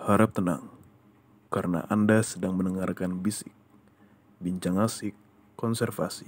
Harap tenang, karena Anda sedang mendengarkan Bisik, Bincang Asik Konservasi.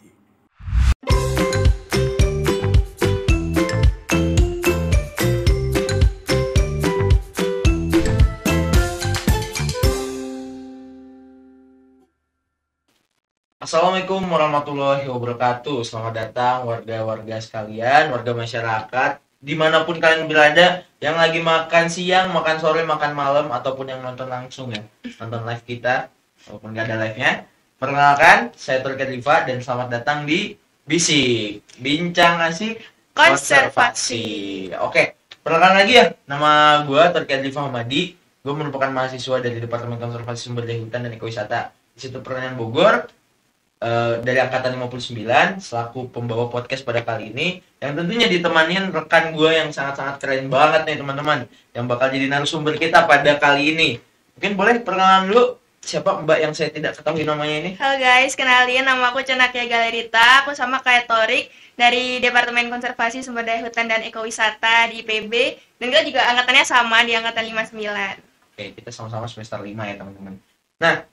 Assalamualaikum warahmatullahi wabarakatuh. Selamat datang warga-warga sekalian, warga masyarakat, dimanapun kalian berada, yang lagi makan siang, makan sore, makan malam, ataupun yang nonton langsung ya, nonton live kita, walaupun nggak ada live-nya. Perkenalkan, saya Turki Rifa dan selamat datang di Bisik, Bincang Asik Konservasi. Oke, perkenalkan lagi ya, nama gue Turki Rifa Hamadi. Gue merupakan mahasiswa dari Departemen Konservasi Sumber Daya Hutan dan Ekowisata Institut Pertanian Bogor. Dari angkatan 59 selaku pembawa podcast pada kali ini yang tentunya ditemanin rekan gue yang sangat-sangat keren banget nih teman-teman yang bakal jadi narasumber kita pada kali ini. Mungkin boleh perkenalan dulu siapa mbak yang saya tidak ketahui namanya ini? Halo guys, kenalin nama aku Cenakya Galerita. Aku sama kayak Torik dari Departemen Konservasi Sumber Daya Hutan dan Ekowisata di IPB. Dan kita juga angkatannya sama di angkatan 59. Oke, kita sama-sama semester 5 ya teman-teman. Nah,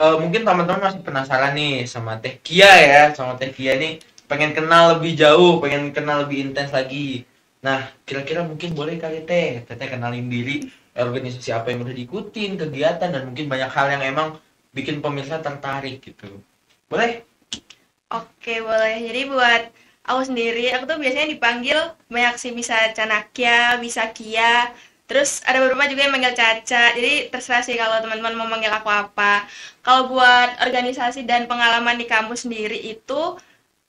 mungkin teman-teman masih penasaran nih sama Teh Kia ya, sama Teh Kia nih pengen kenal lebih jauh, pengen kenal lebih intens lagi. Nah, kira-kira mungkin boleh kali Teteh kenalin diri, organisasi apa yang udah diikutin, kegiatan dan mungkin banyak hal yang emang bikin pemirsa tertarik gitu. Boleh? Oke, boleh. Jadi buat aku sendiri, aku tuh biasanya dipanggil banyak sih, bisa Canakya, bisa Kia. Terus ada beberapa juga yang manggil Caca. Jadi terserah sih kalau teman-teman mau manggil aku apa. Kalau buat organisasi dan pengalaman di kampus sendiri itu,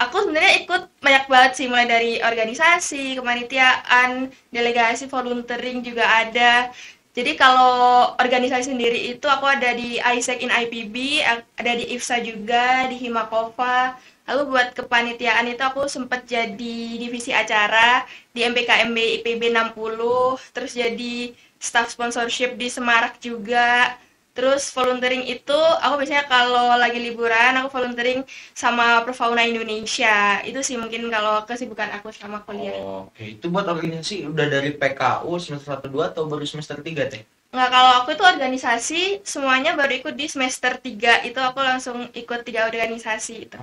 aku sebenarnya ikut banyak banget sih, mulai dari organisasi, kepanitiaan, delegasi, volunteering juga ada. Jadi kalau organisasi sendiri itu aku ada di ISEC in IPB, ada di IFSA juga, di Himakova. Lalu buat kepanitiaan itu aku sempat jadi divisi acara di MPKMB IPB 60, terus jadi staff sponsorship di Semarak juga. Terus volunteering itu aku biasanya kalau lagi liburan aku volunteering sama Perfauna Indonesia. Itu sih mungkin kalau kesibukan aku sama kuliah. Oke, itu buat organisasi udah dari PKU semester 1 2 atau baru semester 3 Teh? Nggak, kalau aku itu organisasi semuanya baru ikut di semester 3. Itu aku langsung ikut 3 organisasi itu.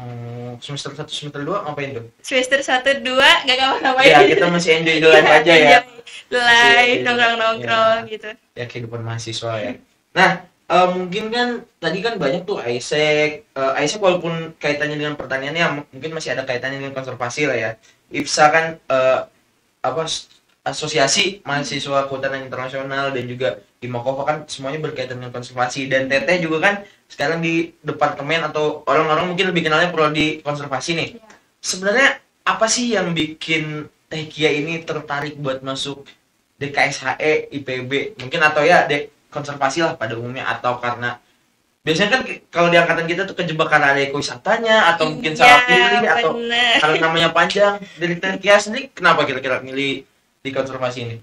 Semester 1 semester 2 ngapain tuh? Semester 1 2 nggak ngapa-ngapain. Ya, kita masih enjoy the life aja ya. Live, Masih, nongkrong-nongkrong ya. gitu. Ya kehidupan mahasiswa ya. Nah, mungkin kan tadi kan banyak tuh ISEC. ISEC walaupun kaitannya dengan pertaniannya mungkin masih ada kaitannya dengan konservasi lah ya. IPSA kan apa asosiasi mahasiswa kehutanan internasional dan juga di Makova kan semuanya berkaitan dengan konservasi dan Teteh juga kan sekarang di departemen atau orang-orang mungkin lebih kenalnya prodi konservasi nih. Ya. Sebenarnya apa sih yang bikin Teh Kia ini tertarik buat masuk DKSHE IPB mungkin atau ya konservasi lah pada umumnya atau karena biasanya kan kalau di angkatan kita tuh kejebak karena ada ekowisatanya atau mungkin salah pilih atau karena namanya panjang. Dari Teh Kia sendiri kenapa kira-kira milih di konservasi ini?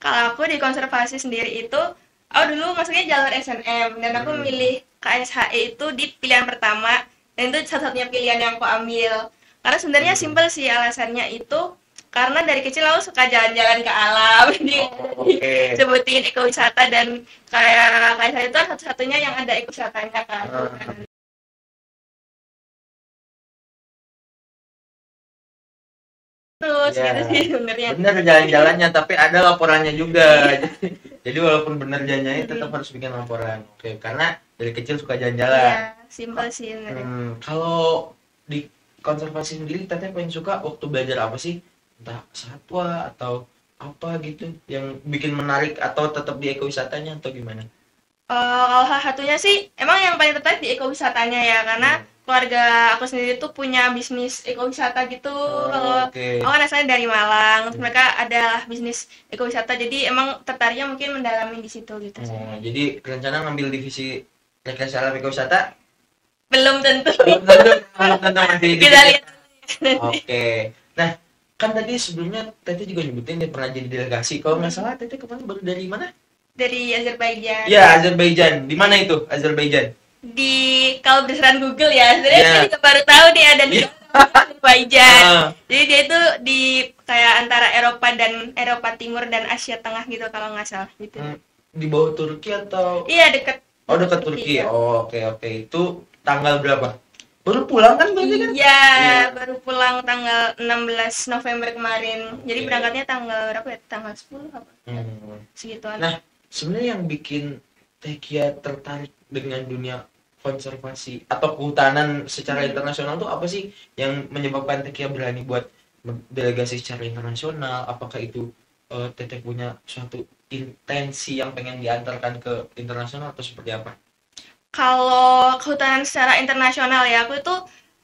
Kalau aku di konservasi sendiri itu, aku dulu masuknya jalur SNM dan aku milih KSHE itu di pilihan pertama dan itu satu-satunya pilihan yang aku ambil. Karena sebenarnya simpel sih alasannya itu karena dari kecil aku suka jalan-jalan ke alam, disebutin ekowisata dan kayak KSHE itu satu-satunya yang ada ekowisatanya kan. Terus Ya, gitu sih sebenarnya. bener jalan-jalannya tapi ada laporannya juga. Jadi walaupun bener jalannya tetap harus bikin laporan. Oke, karena dari kecil suka jalan-jalan. Iya, simpel sih sebenarnya. Kalau di konservasi sendiri Teteh paling suka waktu belajar apa sih? Entah satwa atau apa gitu yang bikin menarik atau tetap di ekowisatanya atau gimana? Kalau salah satunya sih, emang yang paling tertarik di ekowisatanya ya, karena keluarga aku sendiri tuh punya bisnis ekowisata gitu. Kalau Oke. aku kan asalnya dari Malang, terus mereka adalah bisnis ekowisata, jadi emang tertariknya mungkin mendalami di situ gitu sih. Jadi rencana ngambil divisi rekreasi alam ekowisata? Belum tentu. Belum tentu masih Kita lihat. Oke. Nah, kan tadi sebelumnya Teteh juga nyebutin dia pernah jadi delegasi. Kalau nggak salah Teteh kemarin baru dari mana? Dari Azerbaijan. Ya, Azerbaijan. Di mana itu Azerbaijan? Di kalau berdasarkan Google ya, sebenarnya Ya. saya juga baru tahu dia ada di Azerbaijan. Ah. Jadi dia itu di kayak antara Eropa Timur dan Asia Tengah gitu kalau nggak salah gitu. di bawah Turki atau Iya, dekat oh dekat Turki. ya. Oh, oke. Itu tanggal berapa? Baru pulang kan berarti kan? Iya, Iya. baru pulang tanggal 16 November kemarin. Jadi Oke. berangkatnya tanggal berapa ya? Tanggal 10 apa? Hmm. Segituan. Nah, sebenarnya yang bikin Tekia tertarik dengan dunia konservasi atau kehutanan secara internasional tuh apa sih yang menyebabkan Tekia berani buat delegasi secara internasional? Apakah itu Teteh punya suatu intensi yang pengen diantarkan ke internasional atau seperti apa? Kalau kehutanan secara internasional ya, aku itu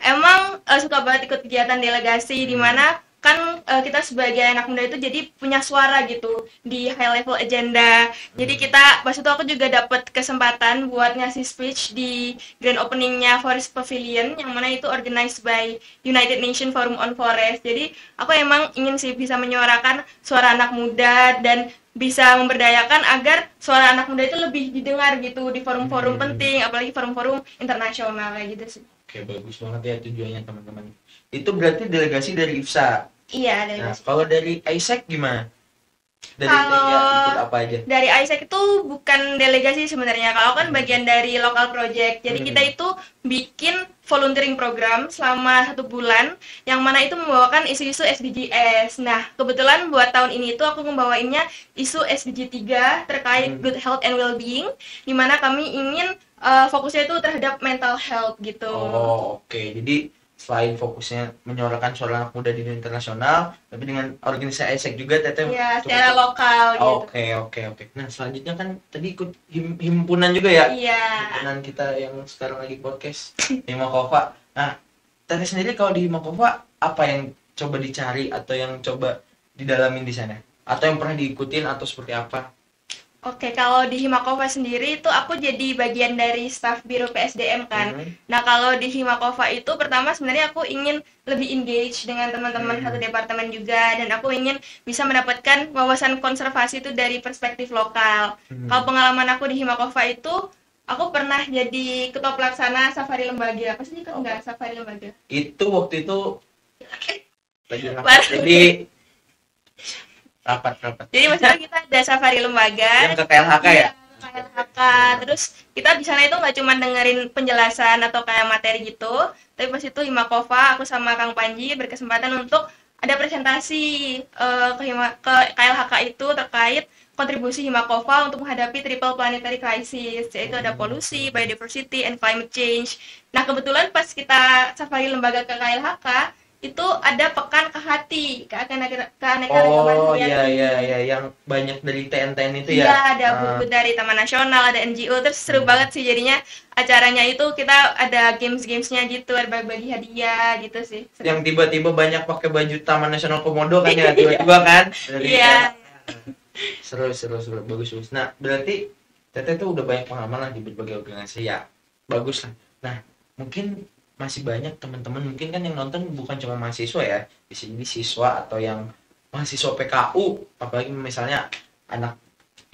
emang suka banget ikut kegiatan delegasi di mana kan kita sebagai anak muda itu jadi punya suara gitu di high level agenda. Jadi kita pas itu aku juga dapat kesempatan buat ngasih speech di grand openingnya Forest Pavilion yang mana itu organized by United Nations Forum on Forest. Jadi aku emang ingin sih bisa menyuarakan suara anak muda dan bisa memberdayakan agar suara anak muda itu lebih didengar gitu di forum-forum penting, apalagi forum-forum internasional kayak gitu sih. Oke, bagus banget ya tujuannya teman-teman. Itu berarti delegasi dari IFSA. Iya, Nah, delegasi. kalau dari ISEC gimana? Dari Kalau Tekia ikut apa aja? dari ISEC itu bukan delegasi sebenarnya. Kalau kan bagian dari local project. Jadi kita itu bikin volunteering program selama 1 bulan yang mana itu membawakan isu-isu SDGs. Nah, kebetulan buat tahun ini itu aku membawainnya isu SDG 3 terkait good health and well-being di mana kami ingin fokusnya itu terhadap mental health gitu. Oh, oke. Jadi selain fokusnya menyuarakan suara anak muda di dunia internasional, tapi dengan organisasi ISEC juga Teteh Ya, cukup- secara lokal gitu. Oke. Nah, selanjutnya kan tadi ikut himpunan juga ya? Iya. Himpunan kita yang sekarang lagi podcast, Himakova. Nah, Teteh sendiri kalau di Himakova, apa yang coba dicari atau yang coba didalamin di sana? Atau yang pernah diikutin atau seperti apa? Oke, kalau di Himakova sendiri itu aku jadi bagian dari staf Biro PSDM kan. Nah, kalau di Himakova itu pertama sebenarnya aku ingin lebih engage dengan teman-teman satu departemen juga dan aku ingin bisa mendapatkan wawasan konservasi itu dari perspektif lokal. Kalau pengalaman aku di Himakova itu aku pernah jadi ketua pelaksana safari lembaga. Apa sih kan enggak safari lembaga? Itu waktu itu lagi rapat. Baru. Jadi rapat. Jadi maksudnya kita ada safari lembaga. Yang ke KLHK ya? Iya, ke KLHK. Terus kita di sana itu nggak cuma dengerin penjelasan atau kayak materi gitu, tapi pas itu Himakova, aku sama Kang Panji berkesempatan untuk ada presentasi ke KLHK itu terkait kontribusi Himakova untuk menghadapi triple planetary crisis, yaitu ada polusi, biodiversity, and climate change. Nah, kebetulan pas kita safari lembaga ke KLHK, itu ada pekan ke hati, keanekaragaman Oh hayati. iya yang banyak dari TNTN itu Iya, ya. ada buku dari Taman Nasional, ada NGO, terus seru banget sih jadinya acaranya itu kita ada games-gamesnya gitu, ada bagi-bagi hadiah gitu sih. Seru. Yang tiba-tiba banyak pakai baju Taman Nasional Komodo kan ya tiba-tiba kan. Dari Iya. seru bagus. Nah, berarti Teteh tuh udah banyak pengalaman lah di berbagai organisasi ya. Bagus lah. Nah, mungkin masih banyak teman-teman mungkin kan yang nonton bukan cuma mahasiswa ya. Di sini siswa atau yang mahasiswa PKU, apalagi misalnya anak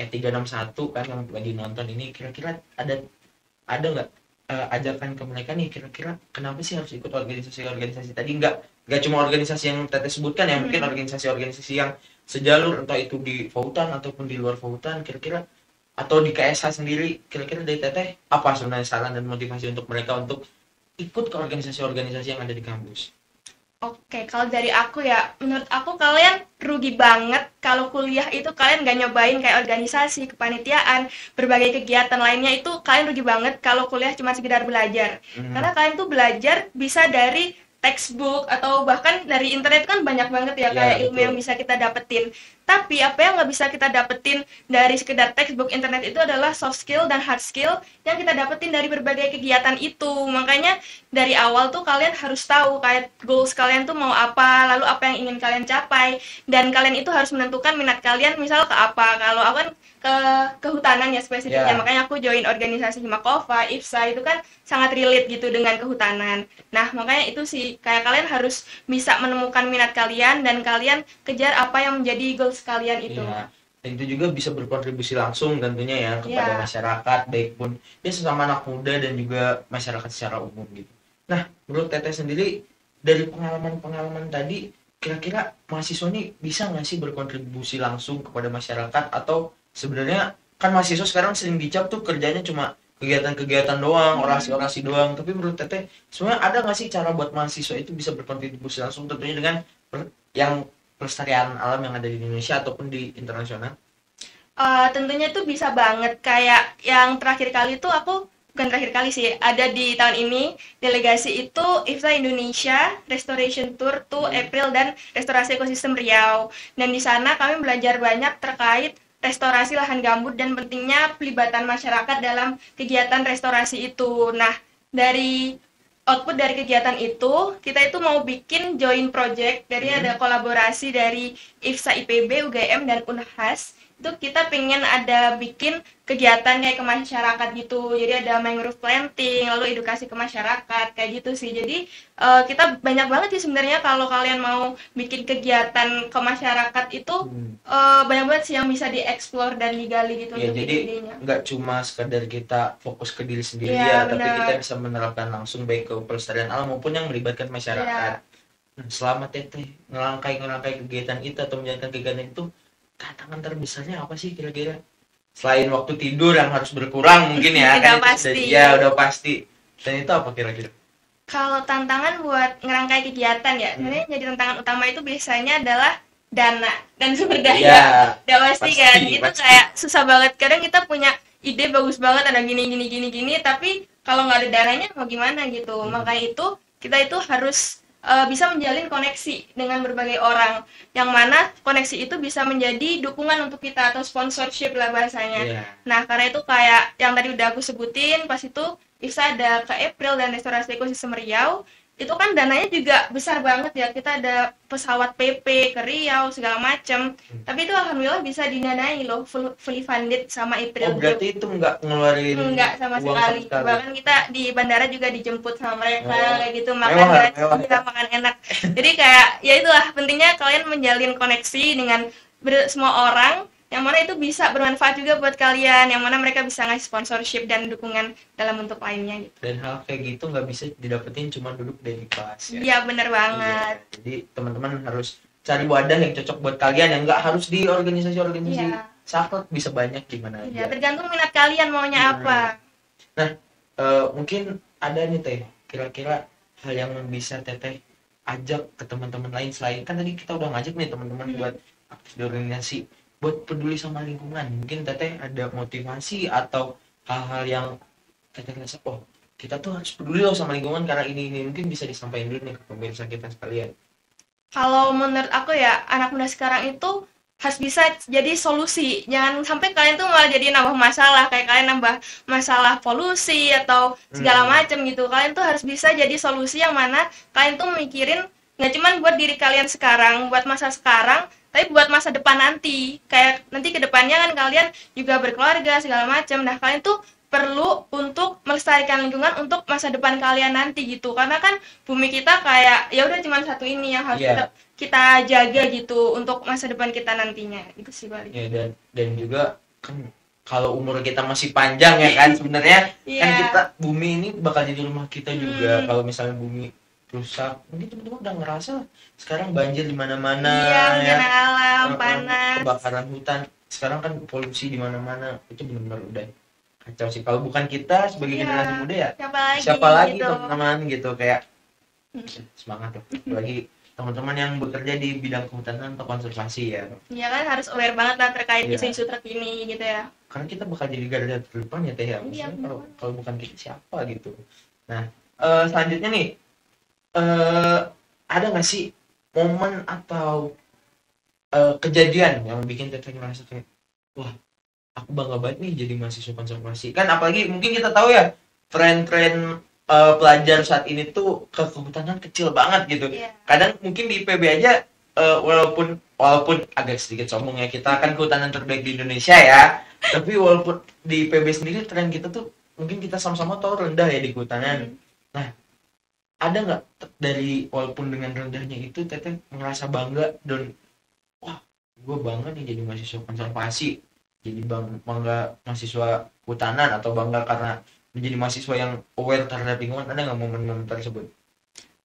E361 kan yang lagi nonton ini, kira-kira ada nggak ajakan ke mereka nih, kira-kira kenapa sih harus ikut organisasi tadi, nggak cuma organisasi yang Teteh sebutkan ya, mungkin organisasi-organisasi yang sejalur, entah itu di Fautan ataupun di luar Fautan, kira-kira atau di KSH sendiri, kira-kira dari Teteh apa sebenarnya saran dan motivasi untuk mereka untuk ikut ke organisasi-organisasi yang ada di kampus? Oke, kalau dari aku ya, menurut aku kalian rugi banget kalau kuliah itu kalian nggak nyobain kayak organisasi, kepanitiaan, berbagai kegiatan lainnya itu kalian rugi banget kalau kuliah cuma sekedar belajar. Karena kalian tuh belajar bisa dari textbook atau bahkan dari internet kan banyak banget ya kayak ilmu yang bisa kita dapetin. Tapi apa yang nggak bisa kita dapetin dari sekedar textbook internet itu adalah soft skill dan hard skill yang kita dapetin dari berbagai kegiatan itu. Makanya dari awal tuh kalian harus tahu kayak goals kalian tuh mau apa, lalu apa yang ingin kalian capai, dan kalian itu harus menentukan minat kalian misal ke apa. Kalau aku kan ke kehutanan ya spesifiknya, makanya aku join organisasi Himakova, IFSA itu kan sangat relate gitu dengan kehutanan. Nah, makanya itu sih kayak kalian harus bisa menemukan minat kalian dan kalian kejar apa yang menjadi goals kalian itu. Iya. Dan itu juga bisa berkontribusi langsung tentunya ya kepada masyarakat, baik pun ya sesama anak muda dan juga masyarakat secara umum gitu. Nah, menurut Teteh sendiri dari pengalaman-pengalaman tadi, kira-kira mahasiswa ini bisa nggak sih berkontribusi langsung kepada masyarakat, atau sebenarnya kan mahasiswa sekarang sering dicap tuh kerjanya cuma kegiatan-kegiatan doang, orasi-orasi doang. Tapi menurut Teteh, sebenarnya ada nggak sih cara buat mahasiswa itu bisa berkontribusi langsung tentunya dengan yang pelestarian alam yang ada di Indonesia ataupun di internasional? Tentunya itu bisa banget, kayak yang terakhir kali tuh aku, bukan terakhir kali sih, ada di tahun ini delegasi itu IFSA Indonesia Restoration Tour to April dan Restorasi Ekosistem Riau, dan di sana kami belajar banyak terkait restorasi lahan gambut dan pentingnya pelibatan masyarakat dalam kegiatan restorasi itu. Nah, dari output dari kegiatan itu, kita itu mau bikin joint project, dari ada kolaborasi dari IFSA IPB, UGM, dan Unhas. Itu kita pengen ada bikin kegiatan kayak ke masyarakat gitu, jadi ada mangrove planting, lalu edukasi ke masyarakat kayak gitu sih. Jadi kita banyak banget sih sebenarnya, kalau kalian mau bikin kegiatan ke masyarakat itu banyak banget sih yang bisa dieksplor dan digali gitu Ya, untuk jadi ide-idenya. nggak cuma sekedar kita fokus ke diri sendiri Iya, ya, tapi kita benar. bisa menerapkan langsung baik ke pelestarian alam maupun yang melibatkan masyarakat. Iya. Nah, selama Teteh ngerangkai kegiatan itu atau menjalankan kegiatan itu, tantangan terbesarnya apa sih kira-kira? Selain waktu tidur yang harus berkurang mungkin ya, Udah kan itu pasti. udah pasti. Dan itu apa kira-kira? Kalau tantangan buat ngerangkai kegiatan ya, sebenarnya jadi tantangan utama itu biasanya adalah dana dan sumber Iya, daya. Udah pasti pasti, kan, itu pasti. kayak susah banget. Kadang kita punya ide bagus banget, ada gini gini gini gini, tapi kalau nggak ada dananya mau gimana gitu. Makanya itu kita itu harus bisa menjalin koneksi dengan berbagai orang, yang mana koneksi itu bisa menjadi dukungan untuk kita atau sponsorship lah bahasanya. Iya. Nah, karena itu kayak yang tadi udah aku sebutin, pas itu bisa ada ke April dan Restorasi Ekosistem Riau, itu kan dananya juga besar banget ya, kita ada pesawat PP ke Riau segala macem, tapi itu alhamdulillah bisa didanai loh, fully funded sama Oh, April Group. berarti itu nggak ngeluarin Enggak sama uang sekali, bahkan kita di bandara juga dijemput sama mereka Oh, kayak gitu, makan mewah, gratis, mewah. kita makan enak. Jadi kayak ya itulah pentingnya kalian menjalin koneksi dengan semua orang, yang mana itu bisa bermanfaat juga buat kalian, yang mana mereka bisa ngasih sponsorship dan dukungan dalam bentuk lainnya gitu. Dan hal kayak gitu nggak bisa didapetin cuma duduk di kelas ya. Iya bener Iya, banget. jadi teman-teman harus cari wadah yang cocok buat kalian, yang nggak harus di organisasi-organisasi Iya. saklek, bisa banyak di mana Iya, aja. tergantung minat kalian maunya apa. Nah, mungkin ada nih Teh, kira-kira hal yang bisa Teteh ajak ke teman-teman lain, selain kan tadi kita udah ngajak nih teman-teman buat aktif di organisasi, buat peduli sama lingkungan. Mungkin Teteh ada motivasi atau hal-hal yang Teteh rasa, oh kita tuh harus peduli loh sama lingkungan karena ini mungkin bisa disampaikan dulu nih ke pemirsa kita sekalian. Kalau menurut aku ya, anak muda sekarang itu harus bisa jadi solusi. Jangan sampai kalian tuh malah jadi nambah masalah, kayak kalian nambah masalah polusi atau segala macam gitu. Kalian tuh harus bisa jadi solusi, yang mana kalian tuh mikirin nggak cuman buat diri kalian sekarang, buat masa sekarang, tapi buat masa depan nanti. Kayak nanti ke depannya kan kalian juga berkeluarga segala macam. Nah, kalian tuh perlu untuk melestarikan lingkungan untuk masa depan kalian nanti gitu, karena kan bumi kita kayak ya udah cuma satu ini yang harus Iya. kita jaga gitu untuk masa depan kita nantinya. Itu sih paling. Ya, dan juga kan kalau umur kita masih panjang ya kan, sebenarnya kan Iya. kita, bumi ini bakal jadi rumah kita juga. Kalau misalnya bumi rusak, mungkin teman-teman udah ngerasa sekarang banjir di mana-mana Iya, ya, bencana alam, panas. kebakaran hutan, sekarang kan polusi di mana-mana, itu benar-benar udah kacau sih. Kalau bukan kita sebagai Iya. generasi muda ya, Siapa lagi siapa lagi gitu. teman-teman gitu, kayak semangat loh. Apalagi teman-teman yang bekerja di bidang kehutanan atau konservasi ya, Iya kan harus aware banget lah terkait Iya. isu-isu terkini gitu ya. karena kita bakal jadi garda terdepan ya Teh ya. Iya, Maksudnya benar kalau bukan kita siapa gitu. Nah, selanjutnya nih, ada nggak sih momen atau kejadian yang bikin Teteh ngerasa kayak, wah aku bangga banget nih jadi mahasiswa konservasi. Kan apalagi mungkin kita tahu ya, tren-tren pelajar saat ini tuh ke kehutanan kecil banget gitu. Iya. Kadang mungkin di IPB aja, walaupun agak sedikit sombong ya, kita kan kehutanan terbaik di Indonesia ya, tapi walaupun di IPB sendiri tren kita tuh mungkin kita sama-sama tahu rendah ya di kehutanan. Nah, ada nggak dari walaupun dengan rendahnya itu Teteh merasa bangga dan wah gue bangga nih jadi mahasiswa konservasi, jadi bangga mahasiswa kehutanan, atau bangga karena menjadi mahasiswa yang aware terhadap lingkungan? Ada nggak momen-momen tersebut?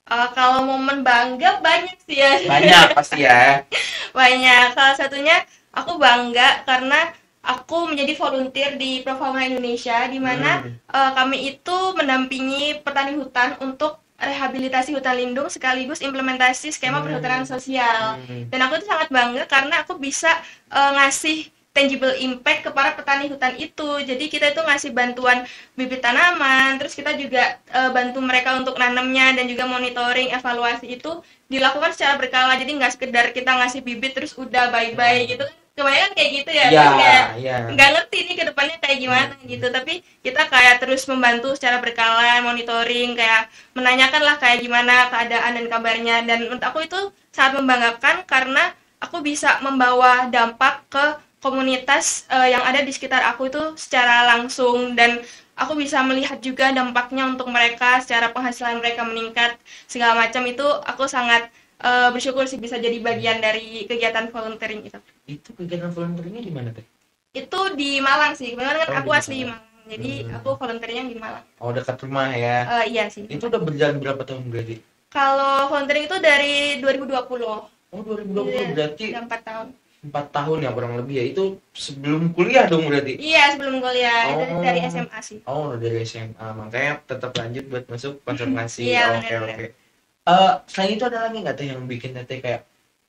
Kalau momen bangga banyak sih ya. Banyak pasti ya. Banyak. Salah satunya aku bangga karena aku menjadi volunteer di Profauna Indonesia, di mana Hmm. kami itu mendampingi petani hutan untuk rehabilitasi hutan lindung sekaligus implementasi skema perhutanan sosial. Hmm. Dan aku tuh sangat bangga karena aku bisa ngasih tangible impact kepada petani hutan itu. Jadi kita itu ngasih bantuan bibit tanaman, terus kita juga bantu mereka untuk nanamnya dan juga monitoring evaluasi itu dilakukan secara berkala. Jadi nggak sekedar kita ngasih bibit terus udah bye-bye gitu. Kebanyakan kayak gitu ya, Ya, terus kayak ya. nggak ngerti nih ke depannya kayak gimana gitu. Tapi kita kayak terus membantu secara berkala, monitoring, kayak menanyakan lah kayak gimana keadaan dan kabarnya. Dan menurut aku itu sangat membanggakan karena aku bisa membawa dampak ke komunitas yang ada di sekitar aku itu secara langsung, dan aku bisa melihat juga dampaknya untuk mereka secara penghasilan mereka meningkat segala macam. Itu aku sangat bersyukur sih bisa jadi bagian dari kegiatan volunteering itu. Itu kegiatan volunteeringnya di mana teh? Itu di Malang sih, kebetulan kan Oh, aku di asli Malang. Malang, jadi aku volunteeringnya di Malang. Oh, dekat rumah ya. Iya sih. Itu udah berjalan berapa tahun berarti? Kalau volunteering itu dari 2020. Oh, 2020 Iya, berarti udah 4 tahun. 4 tahun ya kurang lebih ya. Itu sebelum kuliah dong berarti. Iya, sebelum kuliah. Itu Oh. dari SMA sih. Oh, dari SMA. Makanya tetap lanjut buat masuk konservasi. Iya, Oke, benar-benar. oke. Selain itu ada lagi nggak teh yang bikin teteh kayak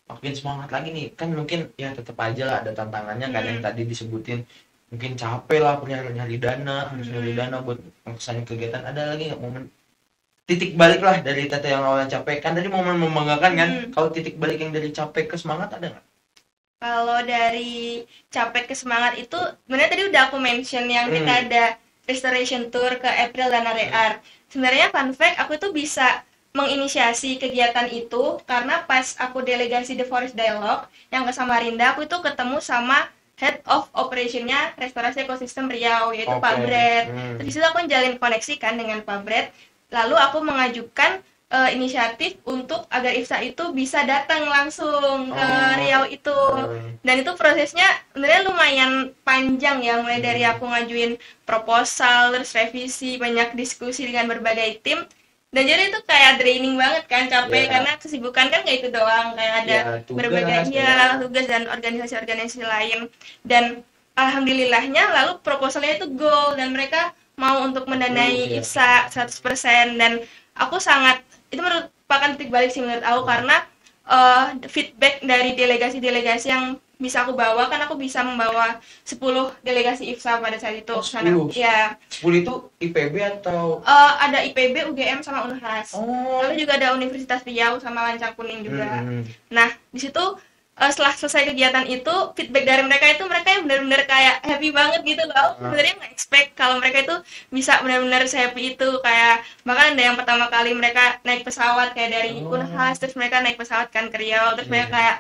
makin semangat lagi nih? Kan mungkin ya tetap aja lah ada tantangannya kan yang tadi disebutin. Mungkin capek lah punya nyari dana, harus nyari dana buat melaksanakan kegiatan. Ada lagi nggak momen titik balik lah dari teteh yang awalnya capek? Kan tadi momen membanggakan kan? Kalau titik balik yang dari capek ke semangat ada nggak? Kalau dari capek ke semangat itu, sebenarnya tadi udah aku mention yang kita ada restoration tour ke April dan Arear. Sebenarnya fun fact, aku tuh bisa menginisiasi kegiatan itu karena pas aku delegasi The Forest Dialogue yang ke Samarinda, aku itu ketemu sama Head of Operation-nya Restorasi Ekosistem Riau, yaitu Oke. Pak Bret. Hmm. Terus di situ aku menjalin koneksi kan dengan Pak Bret. Lalu aku mengajukan inisiatif untuk agar IFSA itu bisa datang langsung ke Riau itu. Dan itu prosesnya sebenarnya lumayan panjang ya, mulai dari aku ngajuin proposal, terus revisi, banyak diskusi dengan berbagai tim. Dan jadi itu kayak draining banget kan, capek Iya. karena kesibukan kan kayak itu doang, kayak ada Ya, tugas, berbagai tugas dan organisasi-organisasi lain. Dan alhamdulillahnya lalu proposalnya itu goal dan mereka mau untuk mendanai Iya. IFSA 100%. Dan aku sangat, itu merupakan titik balik sih menurut aku karena feedback dari delegasi-delegasi yang bisa aku bawa, kan aku bisa membawa 10 delegasi IFSA pada saat itu. Oh, Sana, 10? ya. 10 itu IPB atau? Ada IPB, UGM sama Unhas. Oh. Lalu juga ada Universitas Riau sama Lancang Kuning juga. Hmm. Nah, di situ setelah selesai kegiatan itu, feedback dari mereka yang benar-benar kayak happy banget gitu loh. Sebenarnya nggak expect kalau mereka itu bisa benar-benar happy itu, kayak bahkan ada yang pertama kali mereka naik pesawat kayak dari Unhas, terus mereka naik pesawat kan ke Riau, terus mereka kayak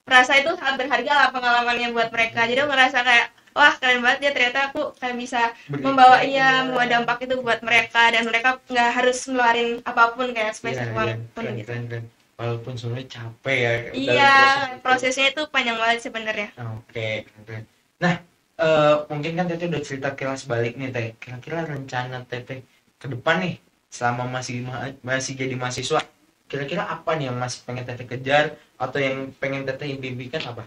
merasa itu sangat berharga lah pengalamannya buat mereka. Jadi aku ngerasa kayak wah keren banget ya, ternyata aku kayak bisa membawa dampak itu buat mereka, dan mereka nggak harus ngeluarin apapun kayak spesial apapun gitu. Keren. Walaupun sebenarnya capek ya. Iya, prosesnya itu panjang banget sebenarnya. Oke, keren. Nah, mungkin kan Teteh udah cerita kilas balik nih Teh. Kira-kira rencana Teteh ke depan nih selama masih jadi mahasiswa, kira-kira apa nih yang masih pengen Teteh kejar atau yang pengen Teteh impikan apa?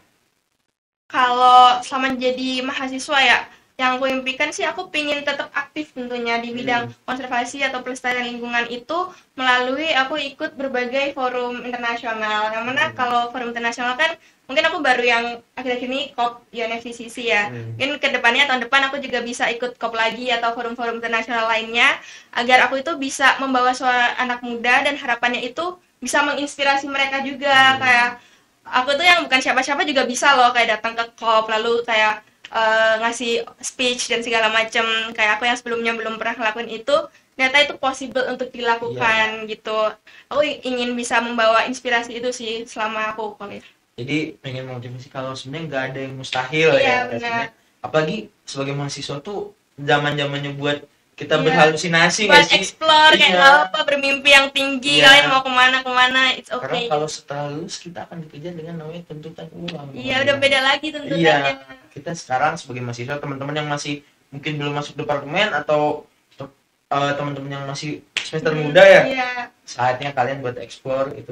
Kalau selama jadi mahasiswa ya, yang aku impikan sih aku pengen tetap aktif tentunya di bidang konservasi atau pelestarian lingkungan itu melalui aku ikut berbagai forum internasional. Yang mana kalau forum internasional kan mungkin aku baru yang akhir-akhir ini COP UNFCCC ya. Mungkin kedepannya tahun depan aku juga bisa ikut COP lagi atau forum-forum internasional lainnya, agar aku itu bisa membawa suara anak muda dan harapannya itu bisa menginspirasi mereka juga. Kayak aku tuh yang bukan siapa-siapa juga bisa loh kayak datang ke COP lalu kayak ngasih speech dan segala macam. Kayak aku yang sebelumnya belum pernah ngelakuin itu, ternyata itu possible untuk dilakukan gitu. Aku ingin bisa membawa inspirasi itu sih selama aku kuliah. Jadi pengen motivasi kalau sebenarnya nggak ada yang mustahil Iya, ya. benar. Apalagi sebagai mahasiswa tuh zaman-zamannya buat kita berhalusinasi buat nggak sih? explore kayak nggak apa, bermimpi yang tinggi, kalian mau kemana it's Karena okay. kalau setelah lulus kita akan dikejar dengan namanya tuntutan uang. Iya, udah beda lagi tuntutannya. Iya, kita sekarang sebagai mahasiswa, teman-teman yang masih mungkin belum masuk departemen atau teman-teman yang masih semester muda ya, Iya. saatnya kalian buat explore itu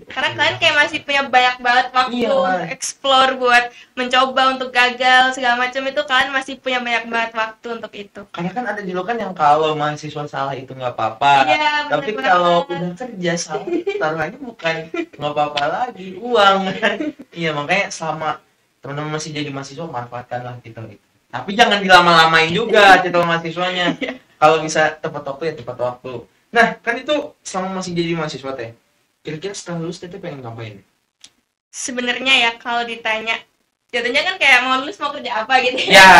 Karena kalian kayak masih punya banyak banget waktu Iya. untuk explore, buat mencoba untuk gagal segala macam, itu kalian masih punya banyak banget waktu untuk itu. Karena kan ada julukan yang kalau mahasiswa salah itu nggak apa-apa. Iya, Tapi bener kalau banget. udah kerja salah, taruhannya bukan nggak apa-apa lagi, uang. Iya, makanya sama teman-teman masih jadi mahasiswa, manfaatkanlah titel itu. Tapi jangan dilama-lamain juga titel mahasiswanya. Kalau bisa tepat waktu ya tepat waktu. Nah, kan itu selama masih jadi mahasiswa teh. Kira-kira setelah lulus teh pengen ngapain? Sebenarnya ya kalau ditanya, jatuhnya kan kayak mau lulus mau kerja apa gitu ya. Ya.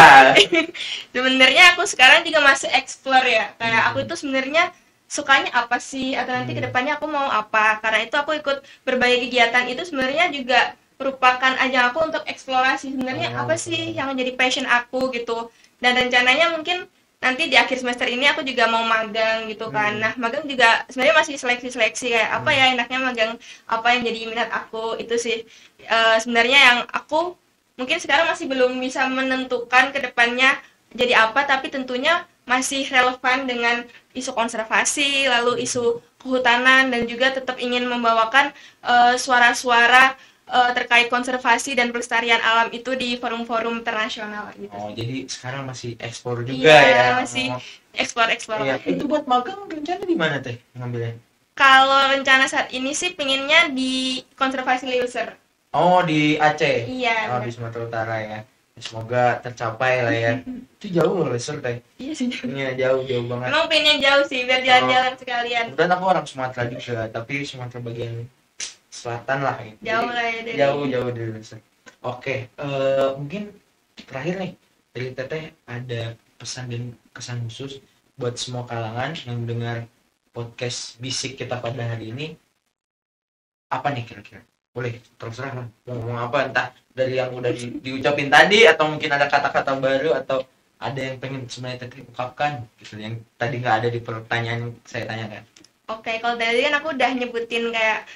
Sebenarnya aku sekarang juga masih explore ya. Kayak aku itu sebenarnya sukanya apa sih, atau nanti kedepannya aku mau apa. Karena itu aku ikut berbagai kegiatan itu sebenarnya juga merupakan ajang aku untuk eksplorasi sebenarnya apa sih yang menjadi passion aku gitu. Dan rencananya mungkin nanti di akhir semester ini aku juga mau magang gitu kan. Nah, magang juga sebenarnya masih seleksi-seleksi kayak apa ya enaknya magang, apa yang jadi minat aku. Itu sih sebenarnya yang aku mungkin sekarang masih belum bisa menentukan ke depannya jadi apa, tapi tentunya masih relevan dengan isu konservasi, lalu isu kehutanan, dan juga tetap ingin membawakan suara-suara terkait konservasi dan pelestarian alam itu di forum-forum internasional gitu. Oh, jadi sekarang masih explore juga Iya, ya. masih Oh, explore. iya. Itu buat magang rencana di mana teh ngambilnya? Kalau rencana saat ini sih pinginnya di konservasi Leuser. Oh, di Aceh. Iya, Oh, benar. di Sumatera Utara ya. Semoga tercapai lah ya. Itu jauh loh, Leser teh. Iya sih. Iya, jauh banget. Emang pinginnya jauh sih biar jalan-jalan sekalian. Kebetulan aku orang Sumatera juga, tapi Sumatera bagian selatan lah gitu. Jauh Jadi, lah ya dari. jauh dari Leser. Oke, mungkin terakhir nih dari Teteh ada pesan dan kesan khusus buat semua kalangan yang mendengar podcast bisik kita pada hari ini. Apa nih kira-kira? Boleh, terserah lah. Mau ngomong apa, entah dari yang udah diucapin tadi, atau mungkin ada kata-kata baru, atau ada yang pengen sebenarnya Teteh ungkapkan gitu, yang tadi nggak ada di pertanyaan yang saya tanyakan. Oke, kalau tadi kan aku udah nyebutin kayak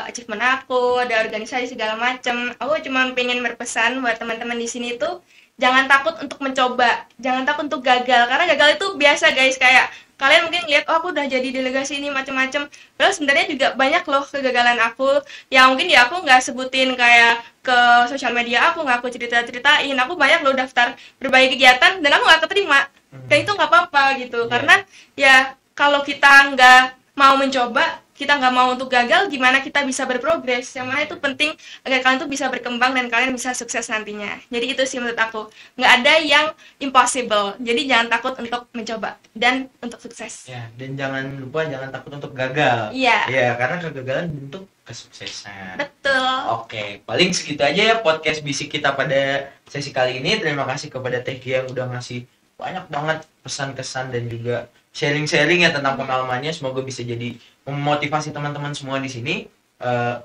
achievement aku, ada organisasi segala macem. Aku cuma pengen berpesan buat teman-teman di sini tuh jangan takut untuk mencoba, jangan takut untuk gagal. Karena gagal itu biasa guys, kayak kalian mungkin lihat oh aku udah jadi delegasi ini macem-macem. Padahal sebenarnya juga banyak loh kegagalan aku yang mungkin ya aku nggak sebutin kayak ke sosial media aku, nggak aku cerita-ceritain. Aku banyak loh daftar berbagai kegiatan dan aku nggak keterima. Dan itu nggak apa-apa gitu, karena ya kalau kita nggak mau mencoba, kita nggak mau untuk gagal, gimana kita bisa berprogres? Yang mana itu penting agar kalian tuh bisa berkembang dan kalian bisa sukses nantinya. Jadi itu sih menurut aku, nggak ada yang impossible. Jadi jangan takut untuk mencoba dan untuk sukses. Ya, dan jangan lupa jangan takut untuk gagal. Iya. Ya, karena kegagalan bentuk kesuksesan. Betul. Oke, paling segitu aja ya podcast bisik kita pada sesi kali ini. Terima kasih kepada Teh Gia yang udah ngasih banyak banget pesan-kesan dan juga sharing-sharing ya tentang pengalamannya. Semoga bisa jadi memotivasi teman-teman semua di sini.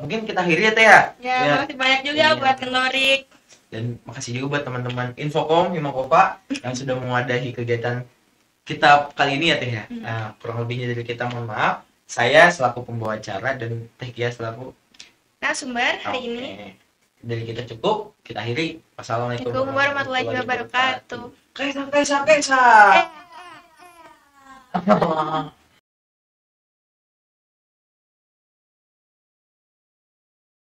Mungkin kita akhiri ya Teh ya. Ya, makasih banyak juga Iya. buat Norik. Dan makasih juga buat teman-teman Infokom, Himakopa yang sudah mewadahi kegiatan kita kali ini ya Teh ya. Kurang lebihnya dari kita mohon maaf. Saya selaku pembawa acara dan Teh Gia selaku Sumber hari ini. Oke. Dari kita cukup, kita akhiri. Wassalamualaikum Assalamualaikum warahmatullahi wabarakatuh. Kaisa.